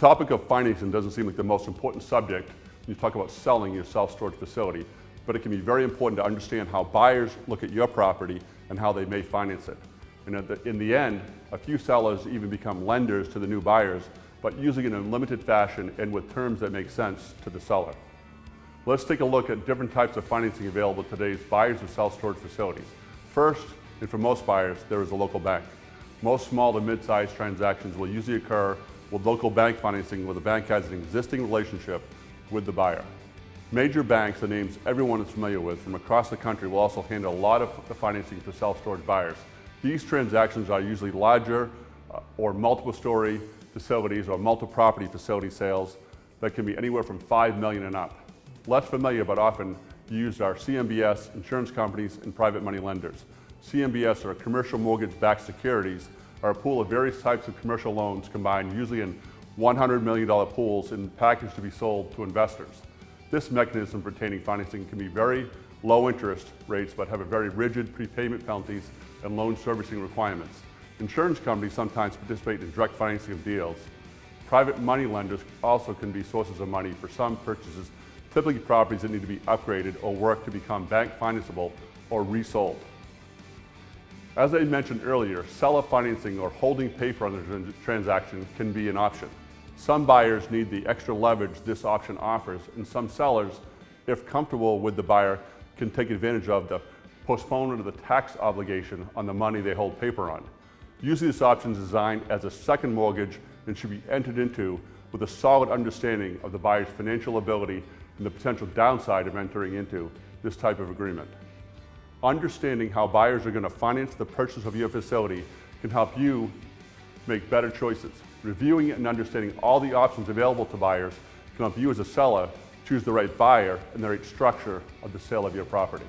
topic of financing doesn't seem like the most important subject when you talk about selling your self-storage facility, but it can be very important to understand how buyers look at your property and how they may finance it. And in the end, a few sellers even become lenders to the new buyers, but usually in a limited fashion and with terms that make sense to the seller. Let's take a look at different types of financing available to today's buyers of self-storage facilities. First, and for most buyers, there is a local bank. Most small to mid-sized transactions will usually occur with local bank financing where the bank has an existing relationship with the buyer. Major banks, the names everyone is familiar with from across the country, will also handle a lot of the financing for self-storage buyers. These transactions are usually larger or multiple story facilities or multi-property facility sales that can be anywhere from $5 million and up. Less familiar but often used are CMBS, insurance companies, and private money lenders. CMBS, or commercial mortgage-backed securities, are a pool of various types of commercial loans combined usually in $100 million pools and packaged to be sold to investors. This mechanism for obtaining financing can be very low interest rates but have a very rigid prepayment penalties and loan servicing requirements. Insurance companies sometimes participate in direct financing of deals. Private money lenders also can be sources of money for some purchases, typically properties that need to be upgraded or work to become bank financeable or resold. As I mentioned earlier, seller financing or holding paper on the transaction can be an option. Some buyers need the extra leverage this option offers, and some sellers, if comfortable with the buyer, can take advantage of the postponement of the tax obligation on the money they hold paper on. Usually this option is designed as a second mortgage and should be entered into with a solid understanding of the buyer's financial ability and the potential downside of entering into this type of agreement. Understanding how buyers are going to finance the purchase of your facility can help you make better choices. Reviewing it and understanding all the options available to buyers can help you as a seller choose the right buyer and the right structure of the sale of your property.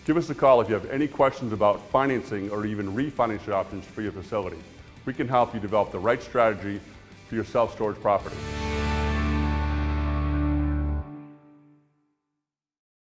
Give us a call if you have any questions about financing or even refinancing options for your facility. We can help you develop the right strategy for your self-storage property.